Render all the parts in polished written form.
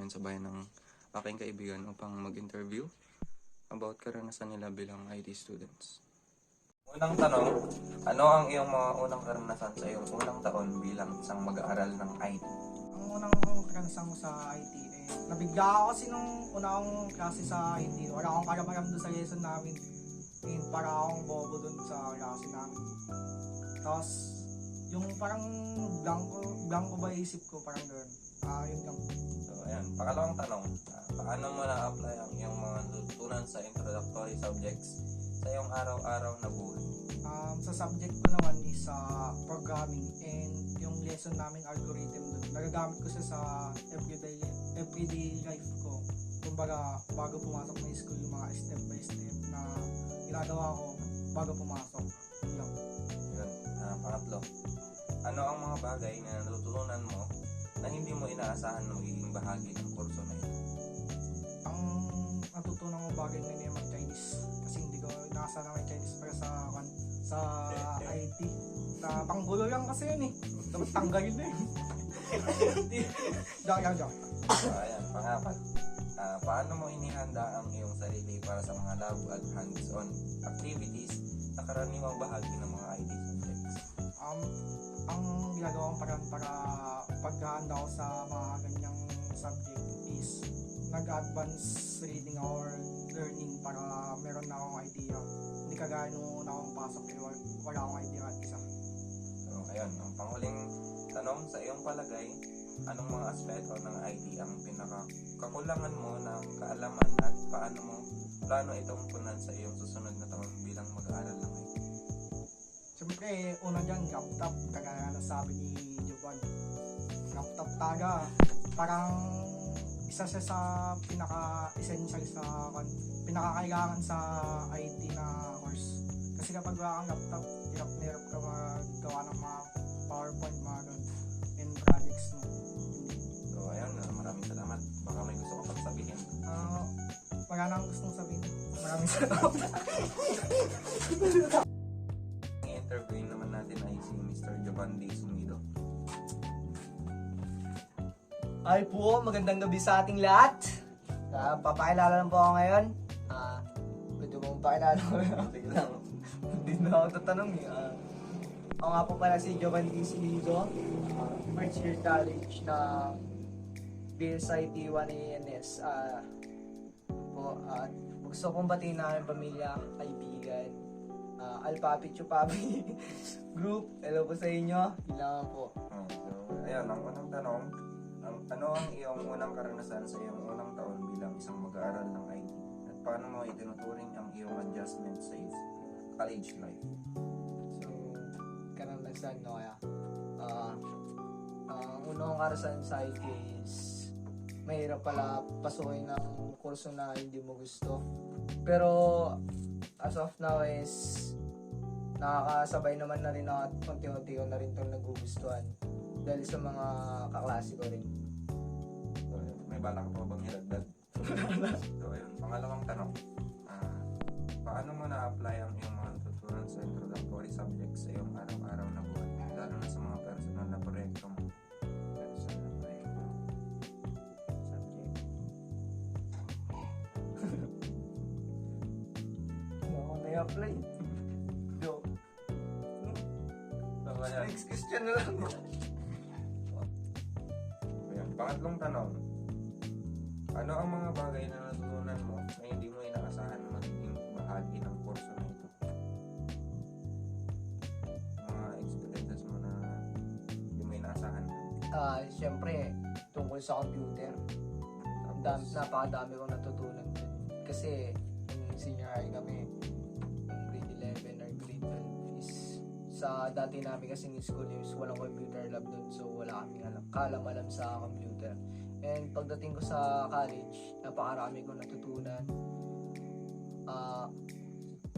ngayon sa bayan ng aking kaibigan upang mag-interview about karanasan nila bilang IT students. Unang tanong, ano ang iyong mga unang karanasan sa iyong unang taon bilang isang mag-aaral ng IT? Ang unang karanasan ko sa IT, nabigla ako kasi nung una akong klase sa IT. Wala akong karam-aram doon sa lesson namin. And para akong bobo doon sa klase namin. Tapos, yung parang blanco ba isip ko, parang doon. Yun lang. So, ayan. Pangalawang tanong, paano mo na-apply ang iyong mga natutunan sa introductory subjects sa iyong araw-araw na buhay? Sa subject ko naman is programming, and yung lesson namin algorithm doon. Nagagamit ko siya sa everyday life ko. Kumbaga, bago pumasok ng school, yung mga step by step na ginagawa ko bago pumasok. Yun lang. Yun. Pangatlo, ano ang mga bagay na natutunan mo na hindi mo inaasahan na magiging bahagi ng kurso na ito? Ang natutunan ko bagay na yun mag-Chinese. Kasi hindi ko inaasahan na may Chinese para sa IT. Sa panggulo lang kasi yun eh. Dapat tanggalin na eh. Joke. So, ayan. Pangapat, paano mo inihanda ang iyong sarili para sa mga lab at hands-on activities na karaniwang bahagi ng mga IT subjects? Ang ginagawa kong paraan para paghahanda ko sa mga ganyang subject is nag-advance reading or learning para meron na akong idea. Hindi kagaya nung una akong pasok, wala akong idea at isa. So, ayun. Ang panghuling tanong, sa iyong palagay, anong mga aspeto ng IT ang pinakakulangan mo ng kaalaman at paano mo plano itong punan sa iyong susunod na taon bilang mag-aaral ng IT? Siyempre, una dyan, laptop, kagaya na sabi ni Jovan. Laptop talaga, parang isa siya sa pinaka-essential sa pinakakailangan sa IT na course. Kasi kapag wala kang laptop, hirap ka magawa ng mga PowerPoint, mga ganun, and projects mo. So, ayun. Maraming salamat. Baka may gusto ko pang sabihin. Wala nang gustong sabihin. Maraming salamat. I-interview naman natin ay si Mr. Jovan D. Sumido. Hi po, magandang gabi sa ating lahat. Papakilala lang po ako ngayon. Pwede mong pakilala ko na. Sige lang. Hindi na ako tatanong eh. Ako nga po pala si Jovan D. Silido, first year college na BSIT 1ANS. Gusto kong batiin na ang pamilya, kaibigan, Alpapi Chupapi group. Hello po sa inyo. Kailangan po. So, ayan. Ang unang tanong, ano ang iyong unang karanasan sa iyong unang taon bilang isang mag-aaral ng IT? At paano mo itinuturing ang iyong adjustment sa college life? So, karanasan no kaya. Ang unang karanasan sa IT is mahirap pala pasukin ng kurso na hindi mo gusto. Pero as of now is nakakasabay naman na rin ako at unti-unti ko na rin itong nagugustuhan dahil sa mga kaklase ko rin. So, may balak ka pa bang hiragdag? So, ayun. Pangalawang tanong, paano mo na-apply ang iyong mga natutunan sa introductory subjects sa iyong araw-araw na buhay? Lalo na sa mga personal na proyekto mo. Subject. Ano ako na-apply? Joke. So, ayan. Next question na lang. Ayan. Pangatlong tanong, ano ang mga bagay na natutunan mo na hindi mo inaasahan na magiging bahagi ng kurso na ito? Mga experiences mo na hindi mo inaasahan. Siyempre, tungkol sa computer. Napakadami kong natutunan dun. Kasi, yung senior high kami, yung grade 11 or grade 12 is sa dati namin kasing school is walang computer lab dun. So, wala kaming kalam-alam sa computer. And pagdating ko sa college, napakarami kong natutunan.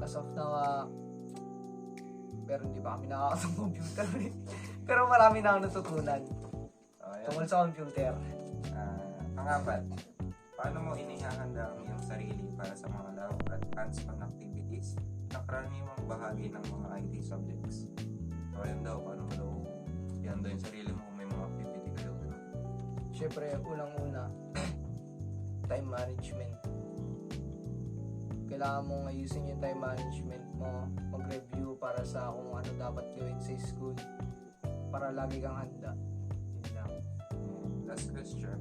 As of now, pero hindi pa kami nakakasang computer. Pero marami na akong natutunan tungkol sa computer. Pangapat, paano mo inihahanda ang iyong sarili para sa mga lab at hands-on activities na karaniwang bahagi ng mga IT subjects? So, ayun daw, paano mo daw ihanda yung sarili mo kung may mga activity kayo? Siyempre, unang-una, time management. Kailangan mong ayusin yung time management mo, mag-review para sa kung ano dapat gawin sa school para lagi kang handa. Yun lang. Last question.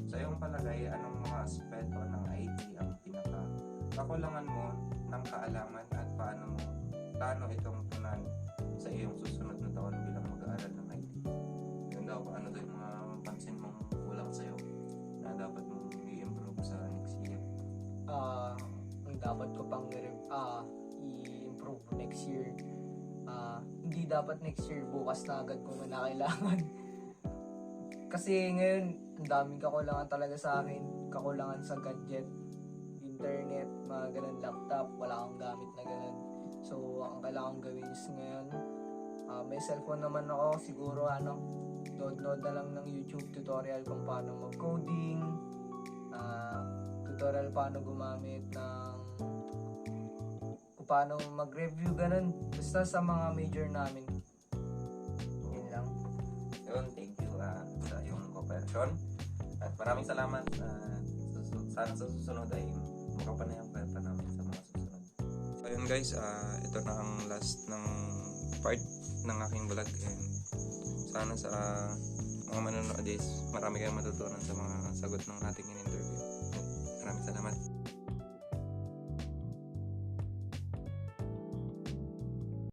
Sa iyong palagay, anong mga aspeto ng IT ang kakulangan mo ng kaalaman at paano itong tunan sa iyong susunod na taon bilang mag-aaral ng IT? Yun daw, ano daw yung mga pansin mong kulang sa'yo na dapat mong i-improve sa next year? Ang dapat ko pang i-improve next year, hindi dapat next year, bukas na agad kung na kailangan. Kasi ngayon, ang daming kakulangan talaga sa akin. Kakulangan sa gadget, internet, mga ganun, laptop, wala akong gamit na ganun. So, ang kailangan gawin is ngayon, may cellphone naman ako, siguro load na lang ng YouTube tutorial kung paano mag-coding, tutorial paano gumamit ng kung paano mag-review, ganun. Basta sa mga major namin. Yun lang. Yun, thank you sa iyong cooperation. At maraming salamat. Sana sa susunod ay makapanayang pa namin sa mga susunod. So yun guys, ito na ang last ng part ng aking vlog. And sana sa mga manonood is marami kayong matutunan sa mga sagot ng ating in-interview. Maraming salamat.